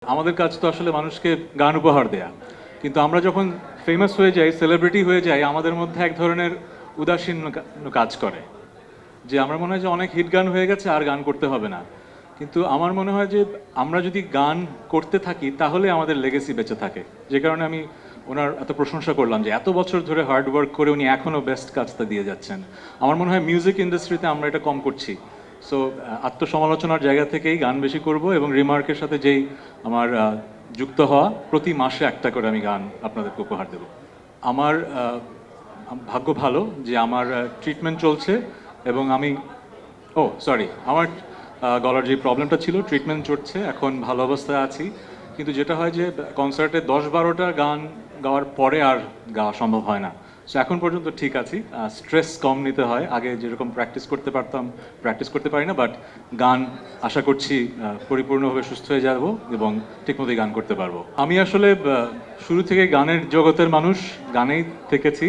আমাদের কাজ তো আসলে মানুষকে গান উপহার দেয়া, কিন্তু আমরা যখন ফেমাস হয়ে যাই, সেলিব্রিটি হয়ে যাই, আমাদের মধ্যে এক ধরনের উদাসীন কাজ করে, যে আমার মনে হয় যে অনেক হিট গান হয়ে গেছে, আর গান করতে হবে না। কিন্তু আমার মনে হয় যে আমরা যদি গান করতে থাকি তাহলে আমাদের লেগেসি বেঁচে থাকে। যে কারণে আমি ওনার এত প্রশংসা করলাম যে এত বছর ধরে হার্ড ওয়ার্ক করে উনি এখনও বেস্ট কাজটা দিয়ে যাচ্ছেন। আমার মনে হয় মিউজিক ইন্ডাস্ট্রিতে আমরা এটা কম করছি। সো আত্মসমালোচনার জায়গা থেকেই গান বেশি করব, এবং রিমার্কের সাথে যেই আমার যুক্ত হওয়া, প্রতি মাসে একটা করে আমি গান আপনাদেরকে উপহার দেব। আমার ভাগ্য ভালো যে আমার ট্রিটমেন্ট চলছে, এবং আমি সরি, আমার গলার যে প্রবলেমটা ছিল, ট্রিটমেন্ট চলছে, এখন ভালো অবস্থায় আছি। কিন্তু যেটা হয় যে কনসার্টে 10-12টা গান গাওয়ার পরে আর গাওয়া সম্ভব হয় না। সো এখন পর্যন্ত ঠিক আছি। স্ট্রেস কম নিতে হয়, আগে যেরকম প্র্যাকটিস করতে পারতাম প্র্যাকটিস করতে পারি না, বাট গান আশা করছি পরিপূর্ণভাবে সুস্থ হয়ে যাব এবং ঠিকমতোই গান করতে পারবো। আমি আসলে শুরু থেকে গানের জগতের মানুষ, গানেই থেকেছি।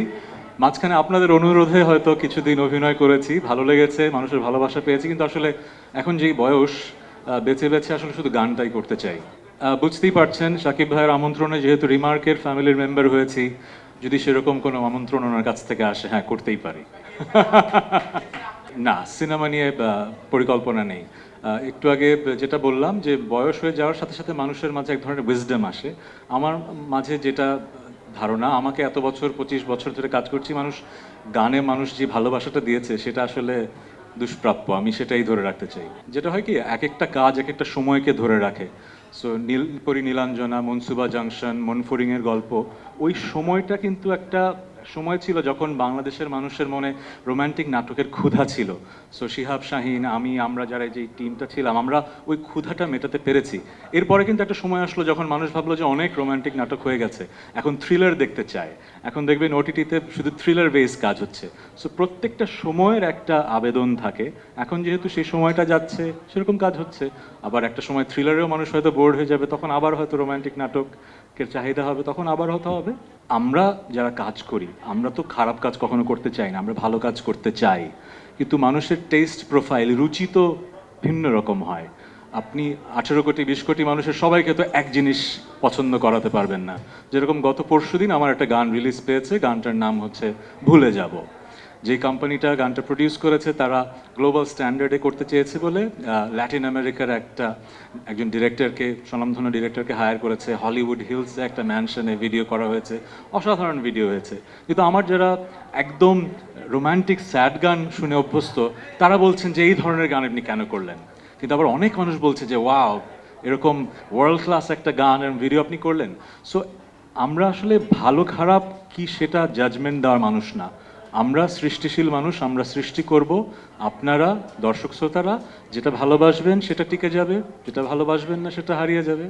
মাঝখানে আপনাদের অনুরোধে হয়তো কিছুদিন অভিনয় করেছি, ভালো লেগেছে, মানুষের ভালোবাসা পেয়েছি, কিন্তু আসলে এখন যেই বয়স, বেছে বেছে আসলে শুধু গানটাই করতে চাই। বুঝতেই পারছেন, সাকিব ভাইয়ের আমন্ত্রণে যেহেতু রিমার্কের ফ্যামিলির মেম্বার হয়েছি, যদি সেরকম কোনো আমন্ত্রণ ওনার কাছ থেকে আসে, হ্যাঁ, করতেই পারি। না, সিনেমা নিয়ে পরিকল্পনা নেই। একটু আগে যেটা বললাম যে বয়স হয়ে যাওয়ার সাথে সাথে মানুষের মাঝে এক ধরনের উইজডম আসে। আমার মাঝে যেটা ধারণা, আমাকে এত বছর 25 বছর ধরে কাজ করছি, গানে মানুষ যে ভালোবাসাটা দিয়েছে সেটা আসলে দুষ্প্রাপ্য, আমি সেটাই ধরে রাখতে চাই। যেটা হয় কি, এক একটা কাজ এক একটা সময়কে ধরে রাখে। সো নীলপরি নীলাঞ্জনা, মনসুবা জাংশন, মনফুরিংয়ের গল্প, ওই সময়টা কিন্তু একটা সময় ছিল যখন বাংলাদেশের মানুষের মনে রোমান্টিক নাটকের ক্ষুধা ছিল। সো শিহাব শাহীন, আমরা যারা যেই টিমটা ছিলাম, আমরা ওই ক্ষুধাটা মেটাতে পেরেছি। এরপরে কিন্তু একটা সময় আসলো যখন মানুষ ভাবলো যে অনেক রোমান্টিক নাটক হয়ে গেছে, এখন থ্রিলার দেখতে চায়। এখন দেখবেন ওটিটিতে শুধু থ্রিলার বেস কাজ হচ্ছে। সো প্রত্যেকটা সময়ের একটা আবেদন থাকে। এখন যেহেতু সেই সময়টা যাচ্ছে, সেরকম কাজ হচ্ছে। আবার একটা সময় থ্রিলারেও মানুষ হয়তো বোর্ড হয়ে যাবে, তখন আবার হয়তো রোমান্টিক নাটকের চাহিদা হবে, তখন আবার হতে হবে। আমরা যারা কাজ করি, আমরা তো খারাপ কাজ কখনো করতে চাই না, আমরা ভালো কাজ করতে চাই। কিন্তু মানুষের টেস্ট প্রোফাইল, রুচি তো ভিন্ন রকম হয়। আপনি 18 কোটি 20 কোটি মানুষের সবাইকে তো এক জিনিস পছন্দ করাতে পারবেন না। যেরকম গত পরশুদিন আমার একটা গান রিলিজ পেয়েছে, গানটার নাম হচ্ছে ভুলে যাব। যে কোম্পানিটা গানটা প্রডিউস করেছে, তারা গ্লোবাল স্ট্যান্ডার্ডে করতে চেয়েছে বলে ল্যাটিন আমেরিকার একজন ডিরেক্টরকে, স্বনামধন্য ডিরেক্টরকে হায়ার করেছে। হলিউড হিলসে একটা ম্যানশনে ভিডিও করা হয়েছে, অসাধারণ ভিডিও হয়েছে। কিন্তু আমার যারা একদম রোমান্টিক স্যাড গান শুনে অভ্যস্ত, তারা বলছেন যে এই ধরনের গান আপনি কেন করলেন। কিন্তু আবার অনেক মানুষ বলছে যে ওয়াও, এরকম ওয়ার্ল্ড ক্লাস একটা গান এবং ভিডিও আপনি করলেন। সো আমরা আসলে ভালো খারাপ কি সেটা জাজমেন্ট দেওয়ার মানুষ না, আমরা সৃষ্টিশীল মানুষ, আমরা সৃষ্টি করব। আপনারা দর্শক শ্রোতারা যেটা ভালোবাসবেন সেটা টিকে যাবে, যেটা ভালোবাসবেন না সেটা হারিয়ে যাবে।